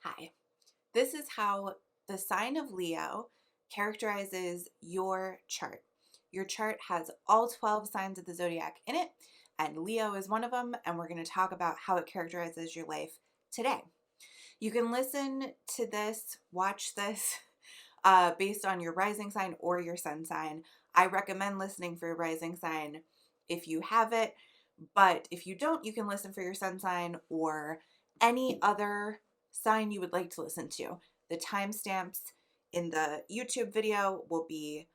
Hi, this is how the sign of Leo characterizes your chart. Your chart has all 12 signs of the zodiac in it, and Leo is one of them, and we're going to talk about how it characterizes your life today. You can listen to this, watch this, based on your rising sign or your sun sign. I recommend listening for your rising sign if you have it, but if you don't, you can listen for your sun sign or any other sign you would like to listen to. The timestamps in the YouTube video will be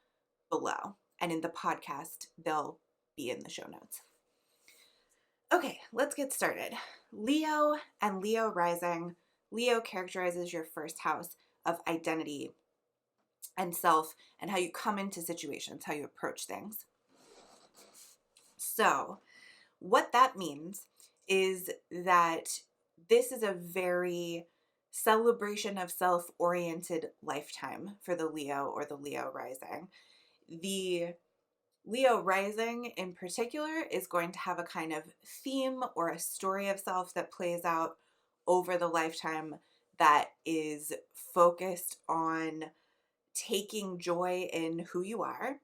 below, and in the podcast, they'll be in the show notes. Okay, let's get started. Leo and Leo rising. Leo characterizes your first house of identity and self and how you come into situations, how you approach things. So, what that means is that this is a very celebration of self-oriented lifetime for the Leo or the Leo rising. The Leo rising in particular is going to have a kind of theme or a story of self that plays out over the lifetime that is focused on taking joy in who you are.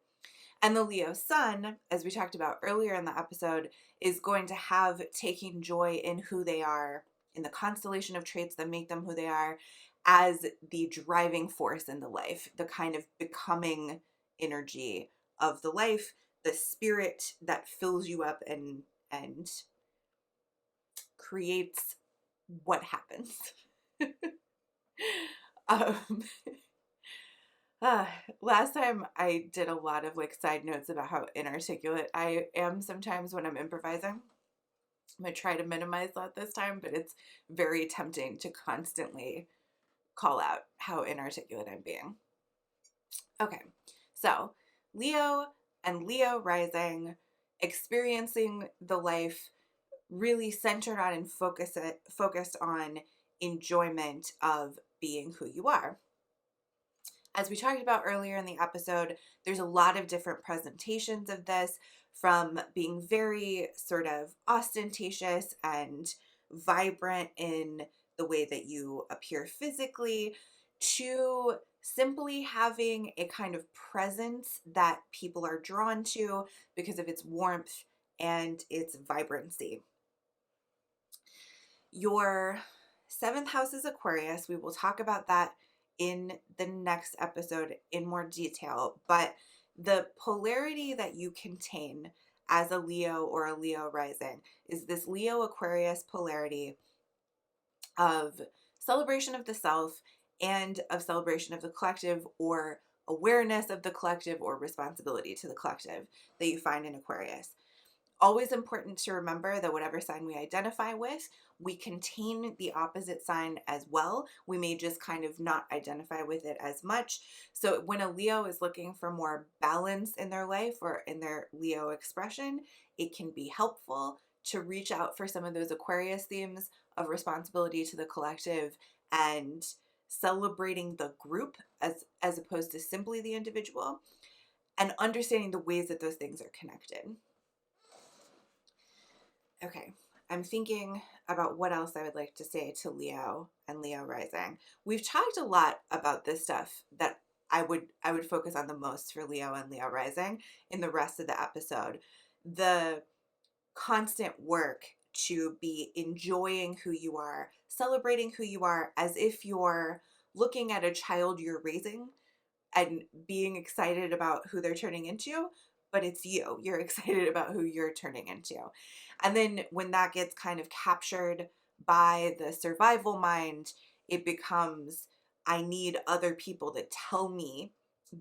And the Leo sun, as we talked about earlier in the episode, is going to have taking joy in who they are, in the constellation of traits that make them who they are, as the driving force in the life, the kind of becoming energy of the life, the spirit that fills you up and creates what happens. um, Last time I did a lot of side notes about how inarticulate I am sometimes when I'm improvising. I'm going to try to minimize that this time, but it's very tempting to constantly call out how inarticulate I'm being. Okay, so Leo and Leo rising, experiencing the life really centered on and focused on enjoyment of being who you are. As we talked about earlier in the episode, there's a lot of different presentations of this, from being very sort of ostentatious and vibrant in the way that you appear physically, to simply having a kind of presence that people are drawn to because of its warmth and its vibrancy. Your seventh house is Aquarius. We will talk about that in the next episode in more detail, but the polarity that you contain as a Leo or a Leo rising is this Leo Aquarius polarity of celebration of the self and of celebration of the collective, or awareness of the collective, or responsibility to the collective that you find in Aquarius. Always important to remember that whatever sign we identify with, we contain the opposite sign as well. We may just kind of not identify with it as much. So when a Leo is looking for more balance in their life or in their Leo expression, it can be helpful to reach out for some of those Aquarius themes of responsibility to the collective and celebrating the group as opposed to simply the individual, and understanding the ways that those things are connected. Okay, I'm thinking about what else I would like to say to Leo and Leo rising. We've talked a lot about this stuff that I would focus on the most for Leo and Leo rising in the rest of the episode. The constant work to be enjoying who you are, celebrating who you are as if you're looking at a child you're raising and being excited about who they're turning into, but it's you. You're excited about who you're turning into. And then when that gets kind of captured by the survival mind, it becomes, I need other people to tell me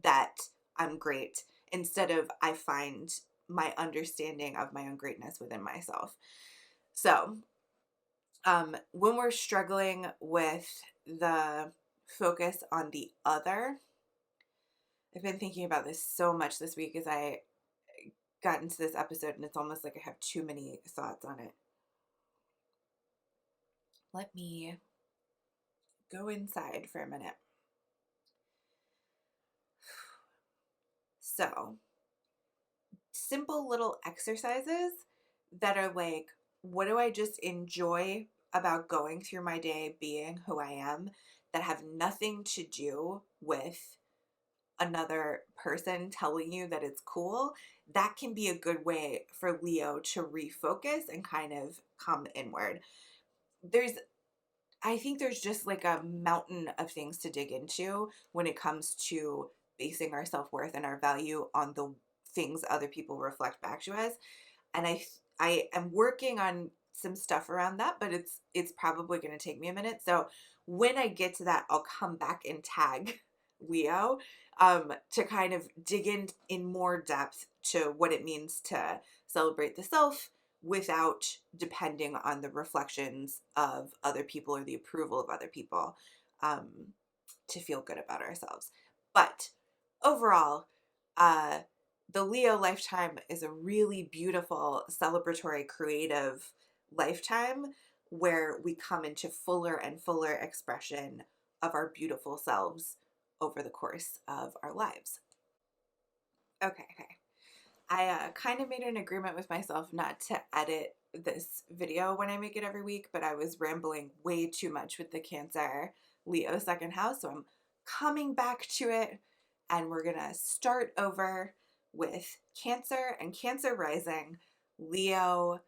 that I'm great, instead of I find my understanding of my own greatness within myself. So, when we're struggling with the focus on the other, I've been thinking about this so much this week as I got into this episode, and it's almost like I have too many thoughts on it. Let me go inside for a minute. So, simple little exercises that are like, what do I just enjoy about going through my day being who I am that have nothing to do with another person telling you that it's cool, that can be a good way for Leo to refocus and kind of come inward. I think there's just like a mountain of things to dig into when it comes to basing our self-worth and our value on the things other people reflect back to us. And I am working on some stuff around that, but it's probably going to take me a minute. So when I get to that, I'll come back and tag Leo to kind of dig in more depth to what it means to celebrate the self without depending on the reflections of other people or the approval of other people um, to feel good about ourselves. But overall, uh, the Leo lifetime is a really beautiful, celebratory, creative lifetime where we come into fuller and fuller expression of our beautiful selves over the course of our lives. Okay. I kind of made an agreement with myself not to edit this video when I make it every week, but I was rambling way too much with the Cancer Leo second house, so I'm coming back to it, and we're gonna start over with Cancer and Cancer rising. Leo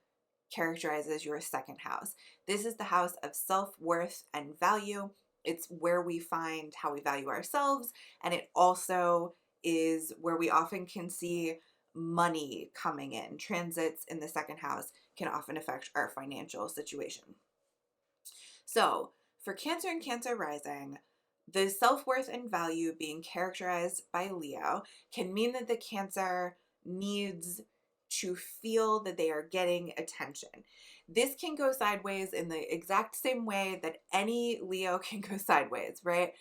characterizes your second house. This is the house of self-worth and value. It's where we find how we value ourselves, and it also is where we often can see money coming in. Transits in the second house can often affect our financial situation. So for Cancer and Cancer rising, the self-worth and value being characterized by Leo can mean that the Cancer needs to feel that they are getting attention. This can go sideways in the exact same way that any Leo can go sideways, right?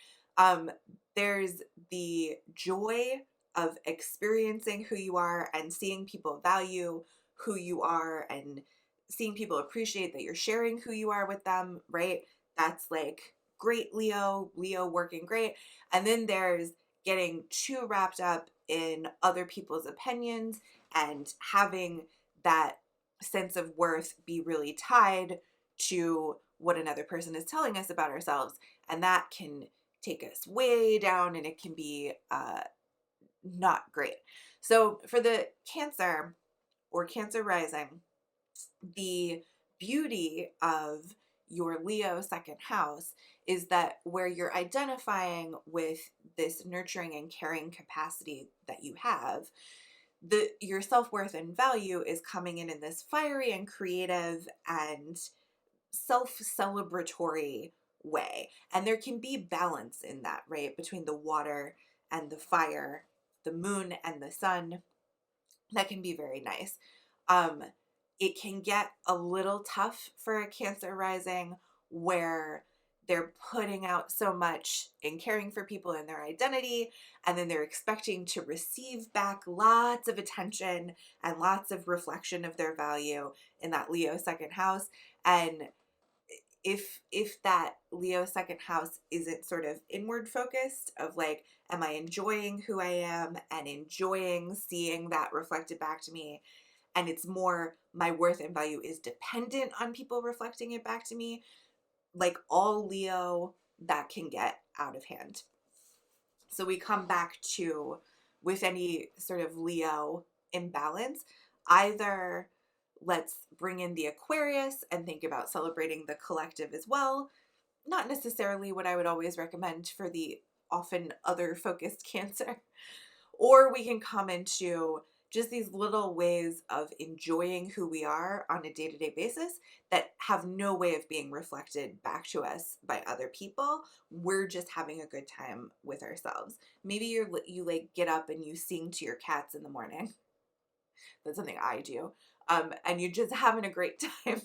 There's the joy of experiencing who you are and seeing people value who you are and seeing people appreciate that you're sharing who you are with them, right? That's like great Leo working great. And then there's getting too wrapped up in other people's opinions and having that sense of worth be really tied to what another person is telling us about ourselves. And that can take us way down, and it can be not great. So for the Cancer or Cancer rising, the beauty of your Leo second house is that where you're identifying with this nurturing and caring capacity that you have, your self-worth and value is coming in this fiery and creative and self-celebratory way. And there can be balance in that, right? Between the water and the fire, the moon and the sun. That can be very nice. It can get a little tough for a Cancer rising where they're putting out so much and caring for people in their identity, and then they're expecting to receive back lots of attention and lots of reflection of their value in that Leo second house. And if that Leo second house isn't sort of inward focused of like, am I enjoying who I am and enjoying seeing that reflected back to me, and it's more my worth and value is dependent on people reflecting it back to me, like all Leo, that can get out of hand. So we come back to, with any sort of Leo imbalance, either let's bring in the Aquarius and think about celebrating the collective as well. Not necessarily what I would always recommend for the often other focused Cancer. Or we can come into just these little ways of enjoying who we are on a day-to-day basis that have no way of being reflected back to us by other people. We're just having a good time with ourselves. Maybe you like get up and you sing to your cats in the morning. That's something I do. And you're just having a great time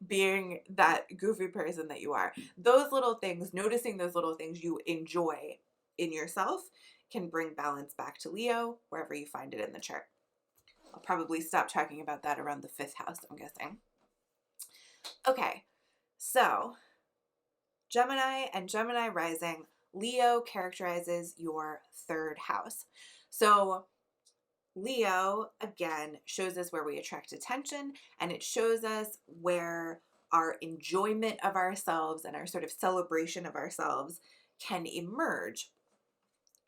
being that goofy person that you are. Those little things, noticing those little things you enjoy in yourself, can bring balance back to Leo wherever you find it in the chart. I'll probably stop talking about that around the 5th house, I'm guessing. Okay, so Gemini and Gemini rising, Leo characterizes your 3rd house. So Leo, again, shows us where we attract attention, and it shows us where our enjoyment of ourselves and our sort of celebration of ourselves can emerge.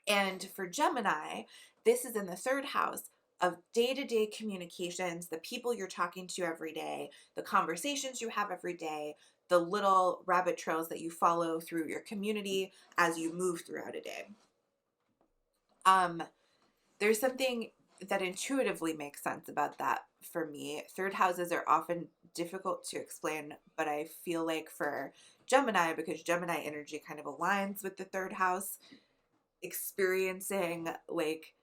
And for Gemini, this is in the third house of day-to-day communications, the people you're talking to every day, the conversations you have every day, the little rabbit trails that you follow through your community as you move throughout a day. There's something that intuitively makes sense about that for me. Third houses are often difficult to explain, but I feel like for Gemini, because Gemini energy kind of aligns with the third house, experiencing like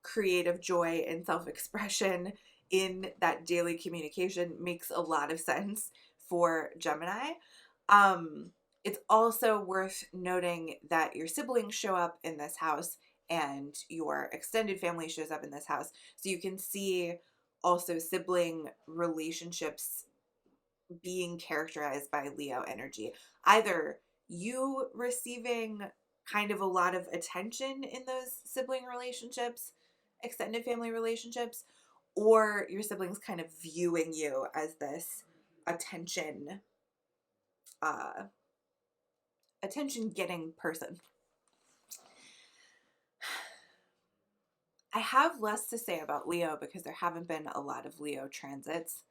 creative joy and self-expression in that daily communication makes a lot of sense for Gemini. It's also worth noting that your siblings show up in this house and your extended family shows up in this house. So you can see also sibling relationships being characterized by Leo energy. Either you receiving kind of a lot of attention in those sibling relationships, extended family relationships, or your siblings kind of viewing you as this attention getting person. I have less to say about Leo because there haven't been a lot of Leo transits.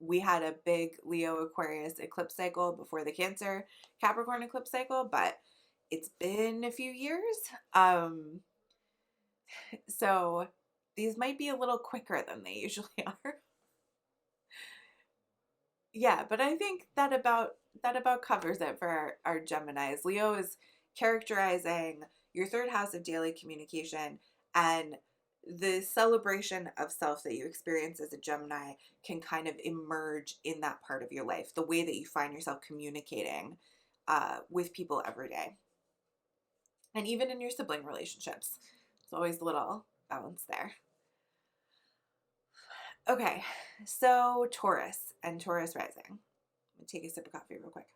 We had a big Leo Aquarius eclipse cycle before the Cancer Capricorn eclipse cycle, but it's been a few years. So these might be a little quicker than they usually are. Yeah, but I think that about covers it for our Geminis. Leo is characterizing your third house of daily communication, and the celebration of self that you experience as a Gemini can kind of emerge in that part of your life, the way that you find yourself communicating with people every day. And even in your sibling relationships. There's always a little balance there. Okay, so Taurus and Taurus rising. I'm going to take a sip of coffee real quick.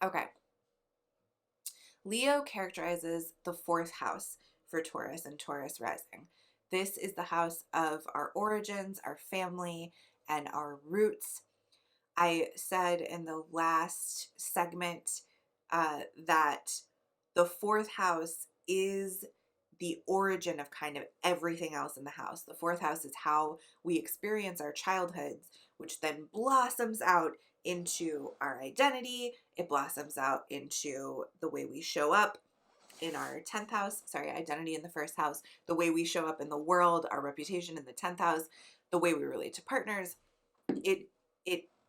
Okay. Leo characterizes the fourth house for Taurus and Taurus rising. This is the house of our origins, our family, and our roots. I said in the last segment that the fourth house is the origin of kind of everything else in the house. The fourth house is how we experience our childhoods, which then blossoms out into our identity. It blossoms out into the way we show up in our 10th house, identity in the first house, the way we show up in the world, our reputation in the 10th house, the way we relate to partners. It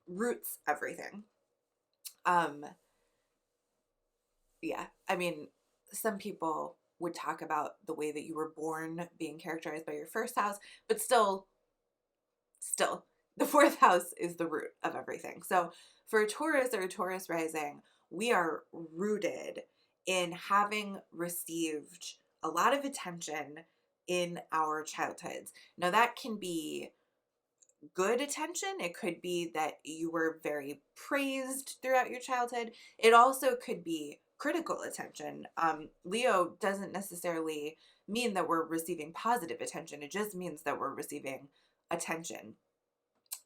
roots everything. Yeah, I mean, some people would talk about the way that you were born being characterized by your first house, but still, the fourth house is the root of everything. So for Taurus or Taurus rising, we are rooted in having received a lot of attention in our childhoods. Now that can be good attention. It could be that you were very praised throughout your childhood. It also could be critical attention. Leo doesn't necessarily mean that we're receiving positive attention. It just means that we're receiving attention.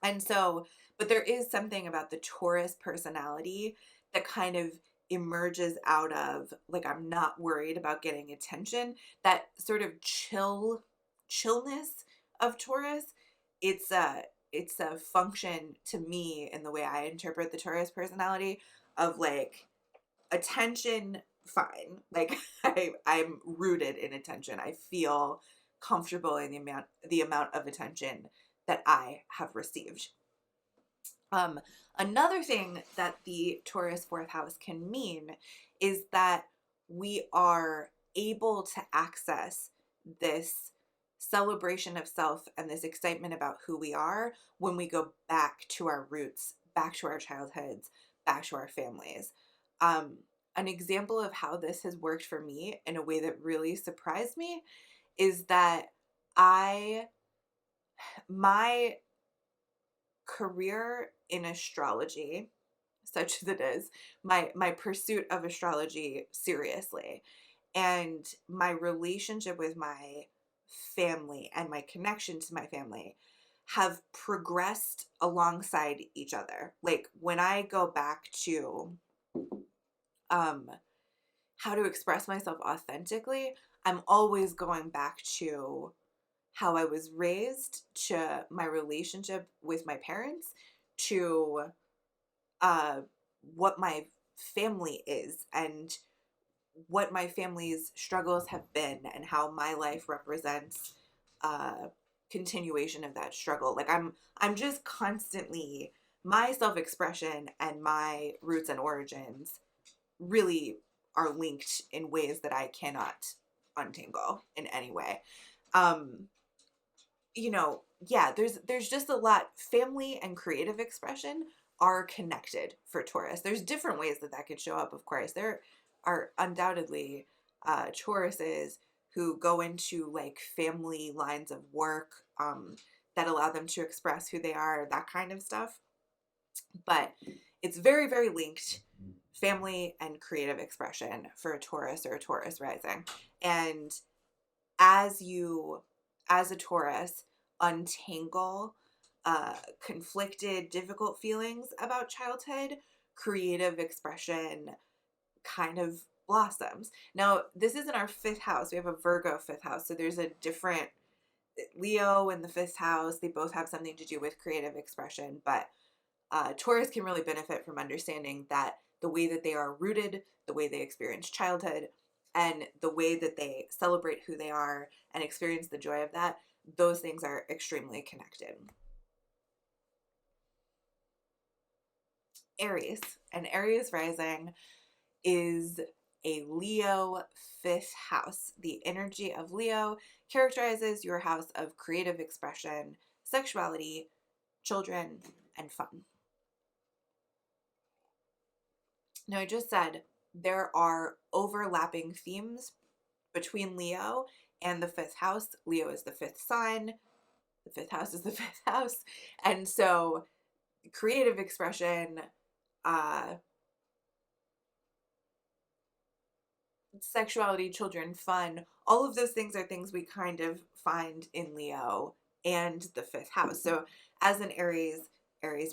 And so, but there is something about the Taurus personality that kind of emerges out of, like, I'm not worried about getting attention. That sort of chillness of Taurus. It's a function to me in the way I interpret the Taurus personality of like attention, fine. Like I'm rooted in attention. I feel comfortable in the amount of attention that I have received. Another thing that the Taurus fourth house can mean is that we are able to access this celebration of self and this excitement about who we are when we go back to our roots, back to our childhoods, back to our families. An example of how this has worked for me in a way that really surprised me is that my career in astrology, such as it is, my pursuit of astrology seriously, and my relationship with my family and my connection to my family have progressed alongside each other. Like when I go back to how to express myself authentically, I'm always going back to how I was raised, to my relationship with my parents, to uh, what my family is, and what my family's struggles have been, and how my life represents continuation of that struggle. Like I'm just constantly, my self-expression and my roots and origins really are linked in ways that I cannot untangle in any way. Um, yeah, there's just a lot. Family and creative expression are connected for Taurus. There's different ways that that could show up, of course. There are undoubtedly Tauruses who go into like family lines of work that allow them to express who they are, that kind of stuff. But it's very, very linked, family and creative expression for a Taurus or a Taurus rising. And as a Taurus, untangle conflicted, difficult feelings about childhood, creative expression kind of blossoms. Now, this isn't our fifth house. We have a Virgo fifth house. So there's a different Leo in the fifth house. They both have something to do with creative expression. But Taurus can really benefit from understanding that the way that they are rooted, the way they experience childhood, and the way that they celebrate who they are and experience the joy of that, those things are extremely connected. Aries, and Aries rising is a Leo fifth house. The energy of Leo characterizes your house of creative expression, sexuality, children, and fun. Now, I just said there are overlapping themes between Leo and the fifth house. Leo is the fifth sign. The fifth house is the fifth house. And so creative expression, sexuality, children, fun, all of those things are things we kind of find in Leo and the fifth house. So as an Aries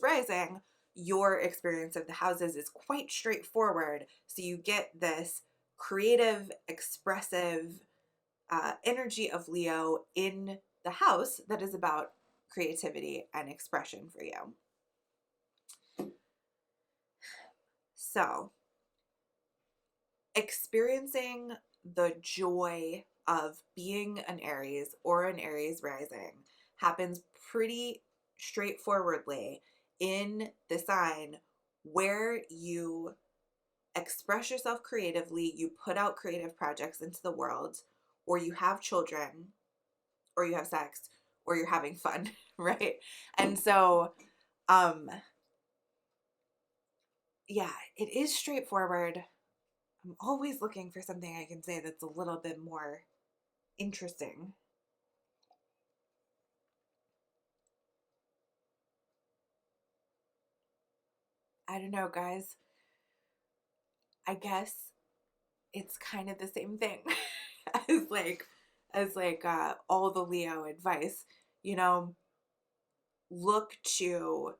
rising, your experience of the houses is quite straightforward. So you get this creative, expressive energy of Leo in the house that is about creativity and expression for you. So, experiencing the joy of being an Aries or an Aries rising happens pretty straightforwardly in the sign where you express yourself creatively, you put out creative projects into the world, or you have children, or you have sex, or you're having fun, right? And so, yeah, it is straightforward. I'm always looking for something I can say that's a little bit more interesting. I don't know, guys. I guess it's kind of the same thing as all the Leo advice. You know, look to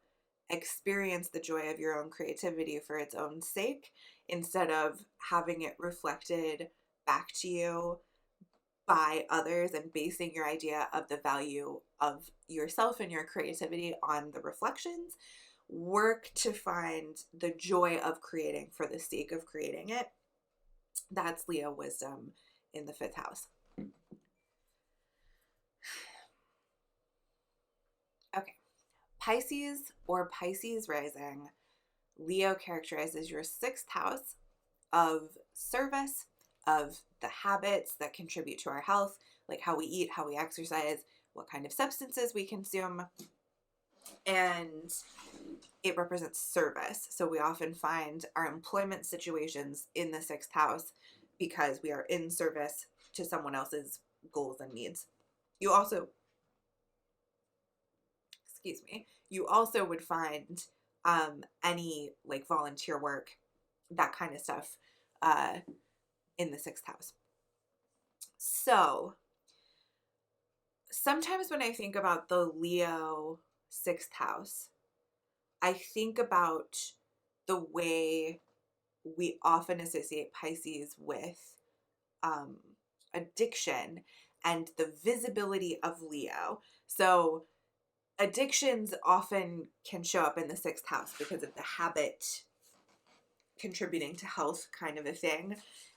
experience the joy of your own creativity for its own sake instead of having it reflected back to you by others and basing your idea of the value of yourself and your creativity on the reflections. Work to find the joy of creating for the sake of creating it. That's Leo wisdom in the fifth house. Okay. Pisces or Pisces rising, Leo characterizes your sixth house of service, of the habits that contribute to our health, like how we eat, how we exercise, what kind of substances we consume. And it represents service. So we often find our employment situations in the sixth house because we are in service to someone else's goals and needs. You also would find any like volunteer work, that kind of stuff in the sixth house. So sometimes when I think about the Leo sixth house, I think about the way we often associate Pisces with um, addiction and the visibility of Leo. So addictions often can show up in the sixth house because of the habit contributing to health kind of a thing.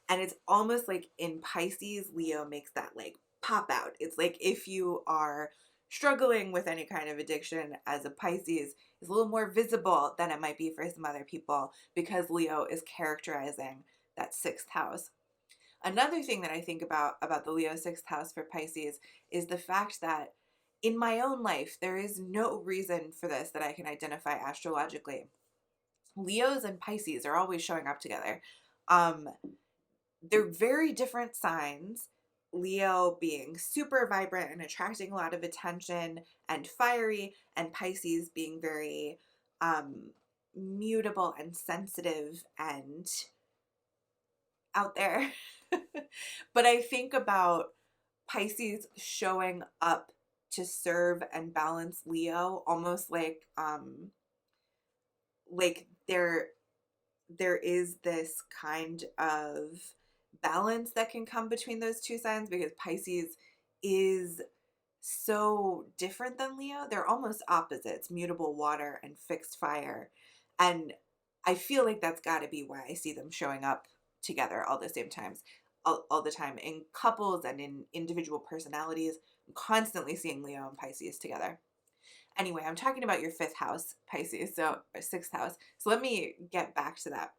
And it's almost like in Pisces, Leo makes that like pop out. It's like if you are struggling with any kind of addiction as a Pisces, is a little more visible than it might be for some other people because Leo is characterizing that sixth house. Another thing that I think about the Leo sixth house for Pisces is the fact that in my own life, there is no reason for this that I can identify astrologically. Leos and Pisces are always showing up together. Um, they're very different signs. Leo being super vibrant and attracting a lot of attention and fiery, and Pisces being very mutable and sensitive and out there. But I think about Pisces showing up to serve and balance Leo almost like there is this kind of balance that can come between those two signs because Pisces is so different than Leo. They're almost opposites, mutable water and fixed fire. And I feel like that's got to be why I see them showing up together all the same times, all the time in couples and in individual personalities. I'm constantly seeing Leo and Pisces together. Anyway, I'm talking about your fifth house, Pisces, or sixth house. So let me get back to that.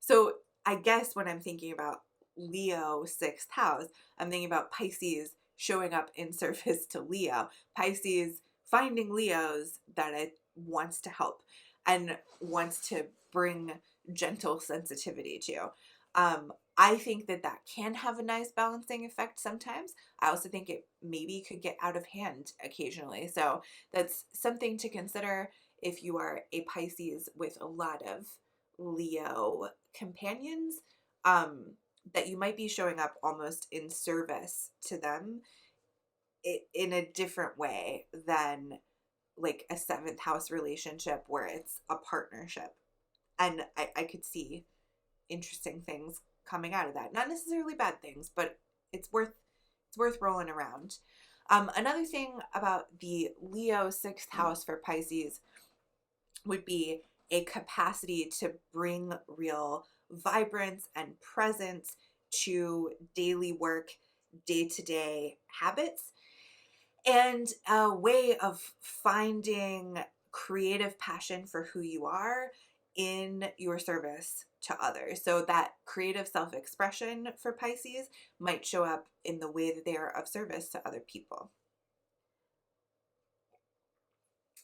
So I guess when I'm thinking about Leo sixth house, I'm thinking about Pisces showing up in service to Leo. Pisces finding Leos that it wants to help and wants to bring gentle sensitivity to. I think that can have a nice balancing effect sometimes. I also think it maybe could get out of hand occasionally. So that's something to consider if you are a Pisces with a lot of Leo companions, that you might be showing up almost in service to them in a different way than like a seventh house relationship where it's a partnership. And I could see interesting things coming out of that. Not necessarily bad things, but it's worth rolling around. Another thing about the Leo sixth house for Pisces would be a capacity to bring real vibrance and presence to daily work, day-to-day habits, and a way of finding creative passion for who you are in your service to others. So that creative self-expression for Pisces might show up in the way that they are of service to other people.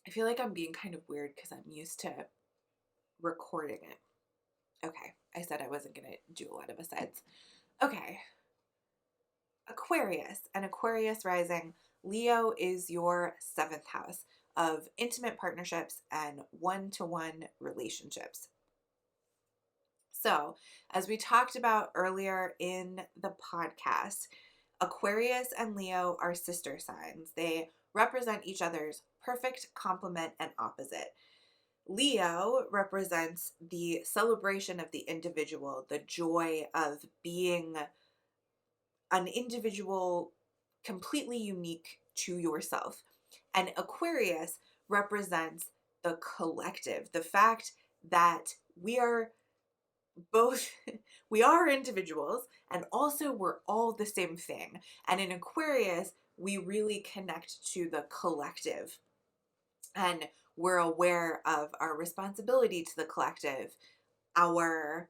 I feel like I'm being kind of weird because I'm used to recording it. Okay, I said I wasn't going to do a lot of asides. Okay, Aquarius and Aquarius rising. Leo is your seventh house of intimate partnerships and one-to-one relationships. So, as we talked about earlier in the podcast, Aquarius and Leo are sister signs. They represent each other's perfect complement and opposite. Leo represents the celebration of the individual, the joy of being an individual completely unique to yourself. And Aquarius represents the collective, the fact that we are both, we are individuals and also we're all the same thing. And in Aquarius, we really connect to the collective and we're aware of our responsibility to the collective, our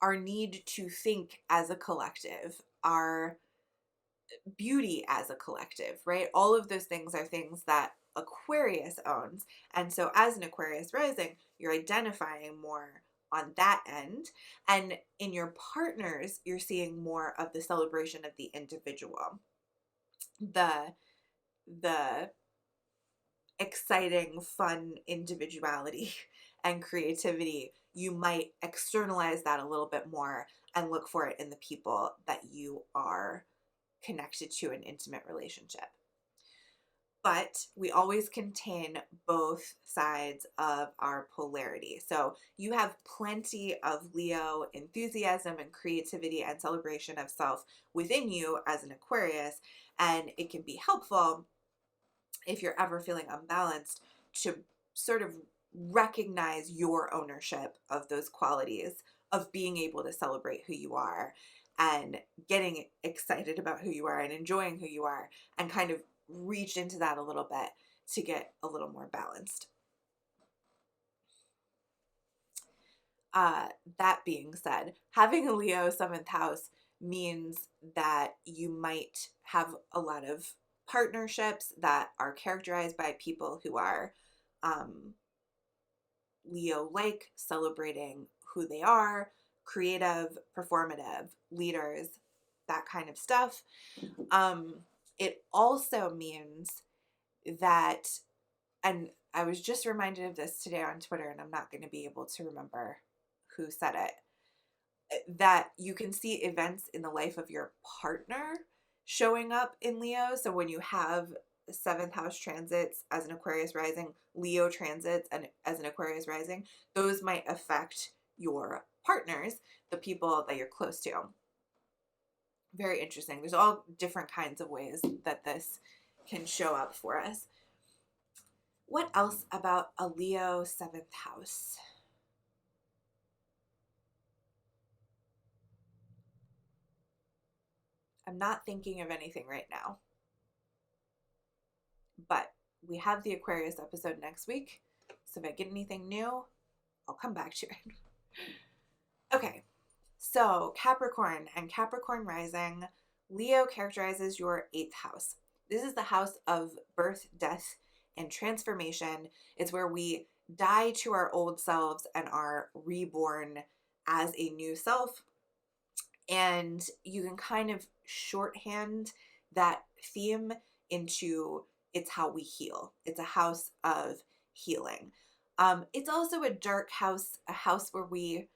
our need to think as a collective, our beauty as a collective, right? All of those things are things that Aquarius owns. And so as an Aquarius rising, you're identifying more on that end. And in your partners, you're seeing more of the celebration of the individual. The exciting, fun individuality and creativity, you might externalize that a little bit more and look for it in the people that you are connected to an intimate relationship. But we always contain both sides of our polarity. So you have plenty of Leo enthusiasm and creativity and celebration of self within you as an Aquarius, and it can be helpful if you're ever feeling unbalanced to sort of recognize your ownership of those qualities, of being able to celebrate who you are and getting excited about who you are and enjoying who you are, and kind of reach into that a little bit to get a little more balanced. That being said, having a Leo 7th house means that you might have a lot of partnerships that are characterized by people who are Leo-like, celebrating who they are, creative, performative, leaders, that kind of stuff. It also means that, and I was just reminded of this today on Twitter, and I'm not going to be able to remember who said it, that you can see events in the life of your partner showing up in Leo. So when you have 7th house transits as an Aquarius rising, Leo transits and as an Aquarius rising, those might affect your partners, the people that you're close to. Very interesting. There's all different kinds of ways that this can show up for us. What else about a Leo 7th house? I'm not thinking of anything right now. But we have the Aquarius episode next week, so if I get anything new, I'll come back to it. Okay, so Capricorn and Capricorn rising. Leo characterizes your 8th house. This is the house of birth, death, and transformation. It's where we die to our old selves and are reborn as a new self. And you can kind of shorthand that theme into it's how we heal. It's a house of healing. It's also a dark house, a house where we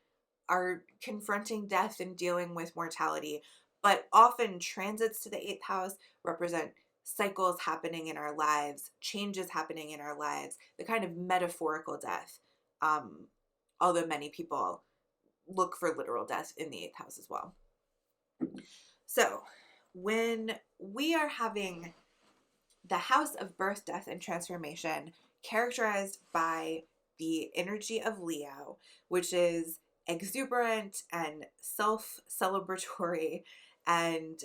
are confronting death and dealing with mortality, but often transits to the 8th house represent cycles happening in our lives, changes happening in our lives, the kind of metaphorical death, although many people look for literal death in the 8th house as well. So when we are having the house of birth, death, and transformation characterized by the energy of Leo, which is exuberant and self-celebratory and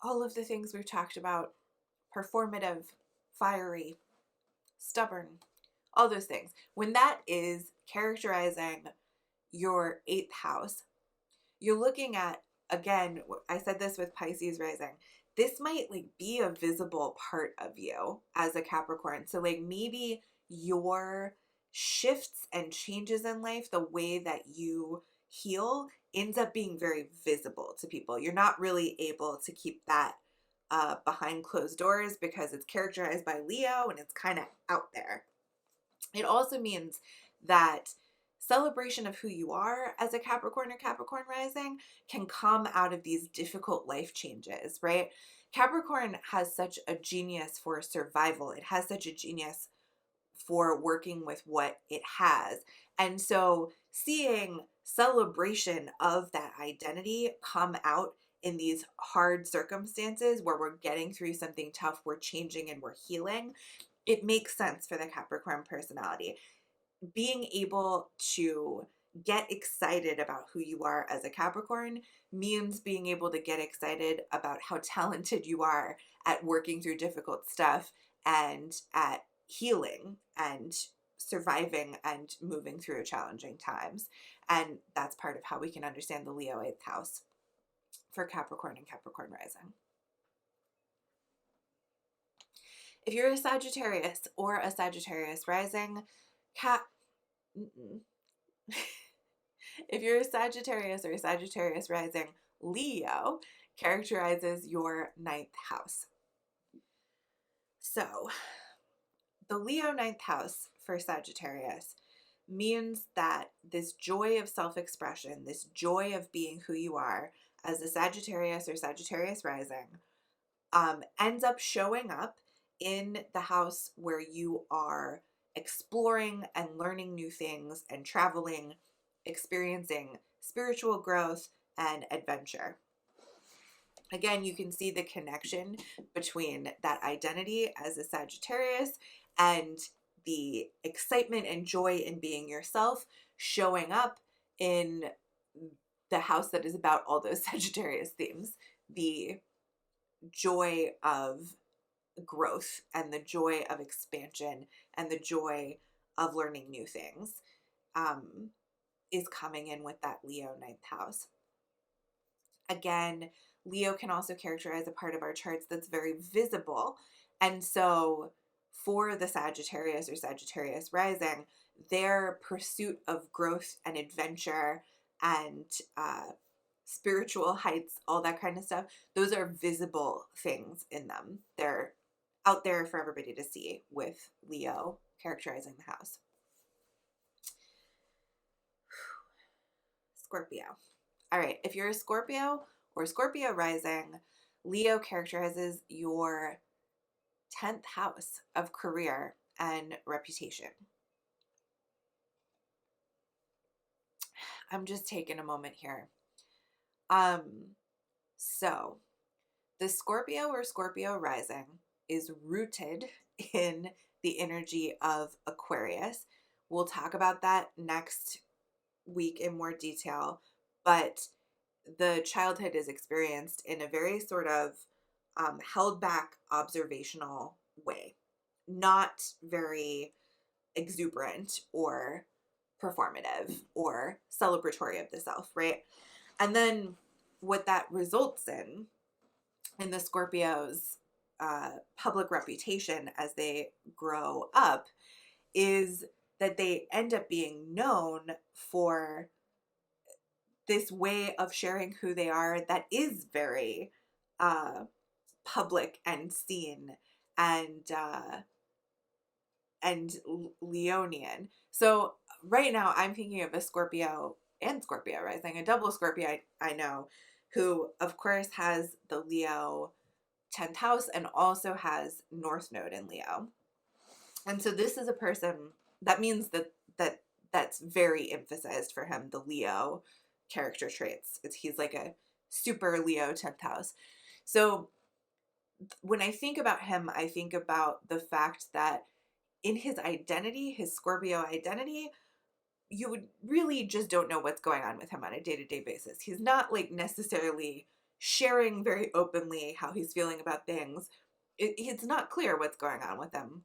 all of the things we've talked about, performative, fiery, stubborn, all those things. When that is characterizing your 8th house, you're looking at, again, I said this with Pisces rising, this might like be a visible part of you as a Capricorn. So like maybe your shifts and changes in life, the way that you heal, ends up being very visible to people. You're not really able to keep that behind closed doors because it's characterized by Leo and it's kind of out there. It also means that celebration of who you are as a Capricorn or Capricorn rising can come out of these difficult life changes, right? Capricorn has such a genius for survival. It has such a genius for working with what it has. And so seeing celebration of that identity come out in these hard circumstances where we're getting through something tough, we're changing and we're healing, it makes sense for the Capricorn personality. Being able to get excited about who you are as a Capricorn means being able to get excited about how talented you are at working through difficult stuff and at healing and surviving and moving through challenging times. And that's part of how we can understand the Leo 8th house for Capricorn and Capricorn rising. If you're a Sagittarius or a Sagittarius rising, if you're a Sagittarius or a Sagittarius rising, Leo characterizes your 9th house. So the Leo 9th house for Sagittarius means that this joy of self-expression, this joy of being who you are as a Sagittarius or Sagittarius rising, ends up showing up in the house where you are exploring and learning new things and traveling, experiencing spiritual growth and adventure. Again, you can see the connection between that identity as a Sagittarius and the excitement and joy in being yourself showing up in the house that is about all those Sagittarius themes. The joy of growth and the joy of expansion and the joy of learning new things is coming in with that Leo ninth house. Again, Leo can also characterize a part of our charts that's very visible. And so for the Sagittarius or Sagittarius rising, their pursuit of growth and adventure and spiritual heights, all that kind of stuff, those are visible things in them. They're out there for everybody to see with Leo characterizing the house. Scorpio. All right, if you're a Scorpio or Scorpio rising, Leo characterizes your 10th house of career and reputation. I'm just taking a moment here. So the Scorpio or Scorpio rising is rooted in the energy of Aquarius. We'll talk about that next week in more detail, but the childhood is experienced in a very sort of held back observational way, not very exuberant or performative or celebratory of the self, right? And then what that results in the Scorpio's public reputation as they grow up is that they end up being known for this way of sharing who they are that is very public and seen and Leonian. So right now I'm thinking of a Scorpio and Scorpio rising, a double Scorpio I know, who of course has the Leo 10th house and also has North Node in Leo. And so this is a person that means that's very emphasized for him, the Leo character traits. He's like a super Leo 10th house. So when I think about him, I think about the fact that in his identity, his Scorpio identity, you would really just don't know what's going on with him on a day-to-day basis. He's not like necessarily sharing very openly how he's feeling about things. It's not clear what's going on with him.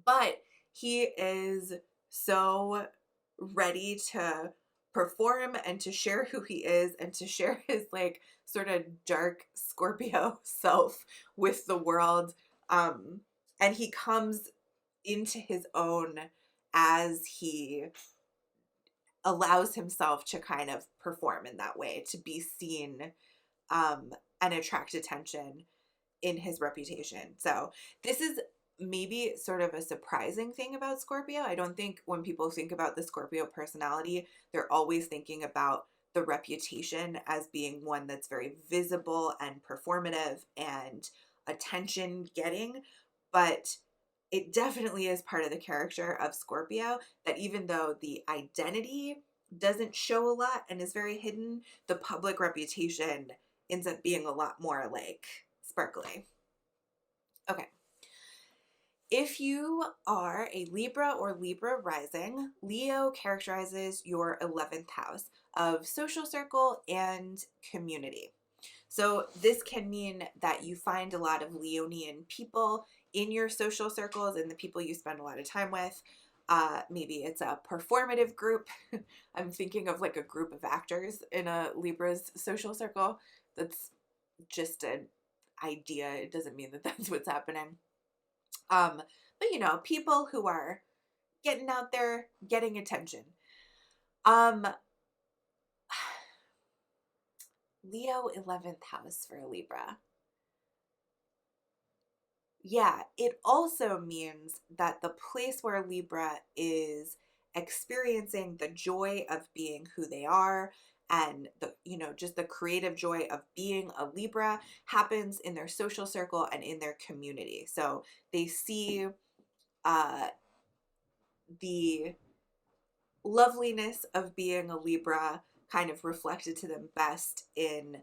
But he is so ready to perform and to share who he is and to share his like sort of dark Scorpio self with the world. And he comes into his own as he allows himself to kind of perform in that way, to be seen and attract attention in his reputation. So this is maybe sort of a surprising thing about Scorpio. I don't think when people think about the Scorpio personality, they're always thinking about the reputation as being one that's very visible and performative and attention getting, but it definitely is part of the character of Scorpio that even though the identity doesn't show a lot and is very hidden, the public reputation ends up being a lot more like sparkly. Okay. If you are a Libra or Libra rising, Leo characterizes your 11th house of social circle and community. So this can mean that you find a lot of Leonian people in your social circles and the people you spend a lot of time with. Maybe it's a performative group. I'm thinking of like a group of actors in a Libra's social circle. That's just an idea. It doesn't mean that that's what's happening. But you know, people who are getting out there, getting attention. Leo 11th house for a Libra. Yeah, it also means that the place where Libra is experiencing the joy of being who they are, and the, you know, just the creative joy of being a Libra happens in their social circle and in their community. So they see uh, the loveliness of being a Libra kind of reflected to them best in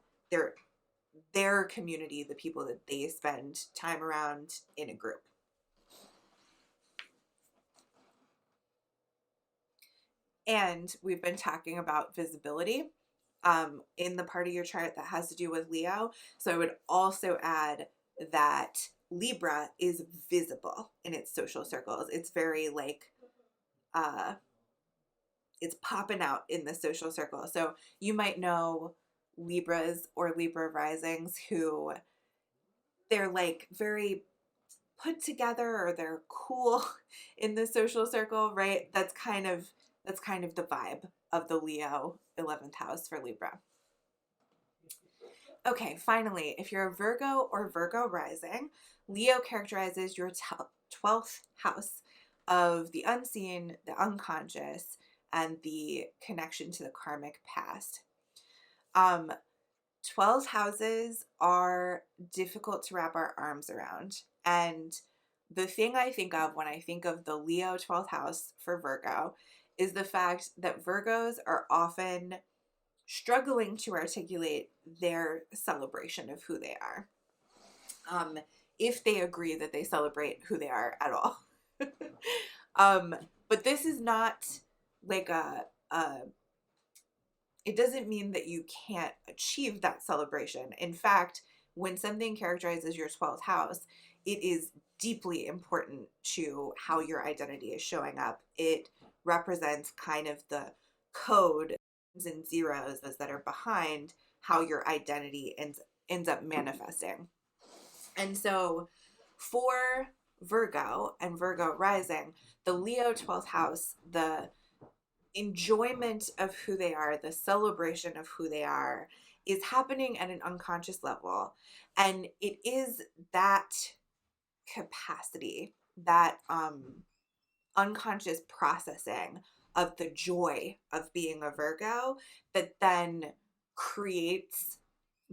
their community, the people that they spend time around in a group. And we've been talking about visibility in the part of your chart that has to do with Leo. So I would also add that Libra is visible in its social circles. It's very like, it's popping out in the social circle. So you might know Libras or Libra risings who they're like very put together, or they're cool in the social circle, right? That's kind of the vibe of the Leo 11th house for Libra. Okay, finally, if you're a Virgo or Virgo rising, Leo characterizes your 12th house of the unseen, the unconscious, and the connection to the karmic past. 12 houses are difficult to wrap our arms around. And the thing I think of when I think of the Leo 12th house for Virgo is the fact that Virgos are often struggling to articulate their celebration of who they are. If they agree that they celebrate who they are at all. But this is not like it doesn't mean that you can't achieve that celebration. In fact, when something characterizes your 12th house, it is deeply important to how your identity is showing up. It represents kind of the code and zeros that are behind how your identity ends up manifesting. And so for Virgo and Virgo rising, the Leo 12th house, the enjoyment of who they are, the celebration of who they are, is happening at an unconscious level. And it is that capacity, that unconscious processing of the joy of being a Virgo that then creates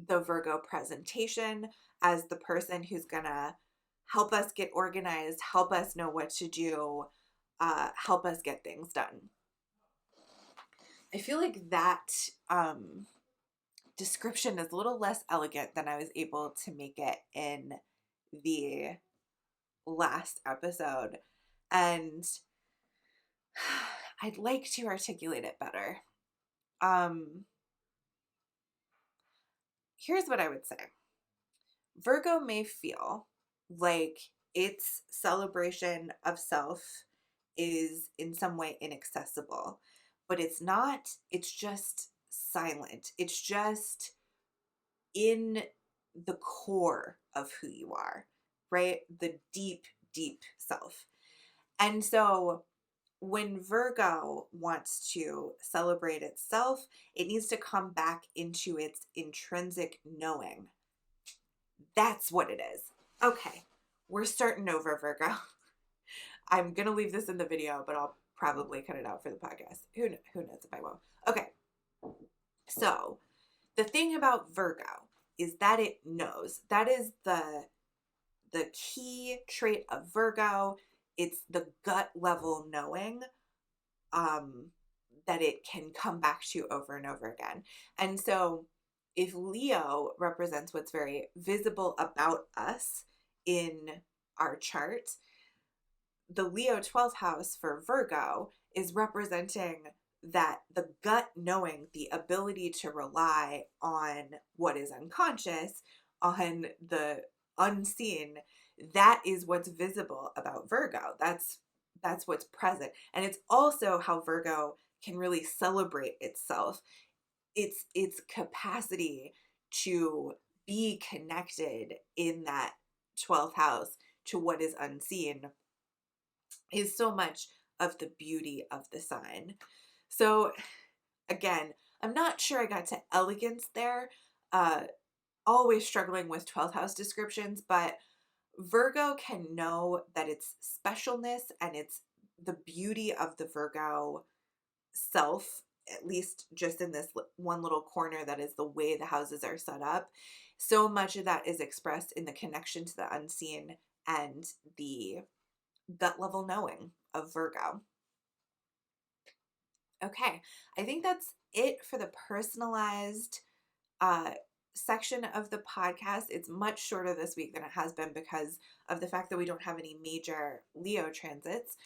the Virgo presentation as the person who's gonna help us get organized, help us know what to do, help us get things done. I feel like that description is a little less elegant than I was able to make it in the last episode. And I'd like to articulate it better. Here's what I would say. Virgo may feel like its celebration of self is in some way inaccessible, but it's not. It's just silent. It's just in the core of who you are, right? The deep, deep self. And so when Virgo wants to celebrate itself, it needs to come back into its intrinsic knowing. That's what it is. Okay, we're starting over, Virgo. I'm going to leave this in the video, but I'll probably cut it out for the podcast. Who knows if I will. Okay, so the thing about Virgo is that it knows. That is the key trait of Virgo. It's the gut level knowing that it can come back to over and over again. And so if Leo represents what's very visible about us in our chart, the Leo 12th house for Virgo is representing that the gut knowing, the ability to rely on what is unconscious, on the unseen, that is what's visible about Virgo. That's what's present. And it's also how Virgo can really celebrate itself. Its capacity to be connected in that 12th house to what is unseen is so much of the beauty of the sign. So again, I'm not sure I got to elegance there. Always struggling with 12th house descriptions, but Virgo can know that its specialness and its the beauty of the Virgo self, at least just in this one little corner that is the way the houses are set up. So much of that is expressed in the connection to the unseen and the gut level knowing of Virgo. Okay, I think that's it for the personalized uh, section of the podcast. It's much shorter this week than it has been because of the fact that we don't have any major Leo transits.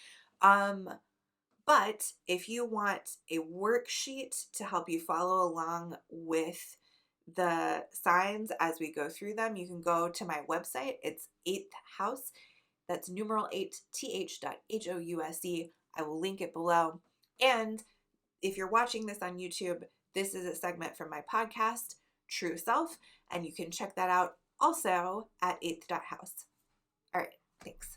But if you want a worksheet to help you follow along with the signs as we go through them, you can go to my website. It's 8th house. That's numeral 8th.house. I will link it below. And if you're watching this on YouTube, this is a segment from my podcast, True Self, and you can check that out also at 8th.house. All right, thanks.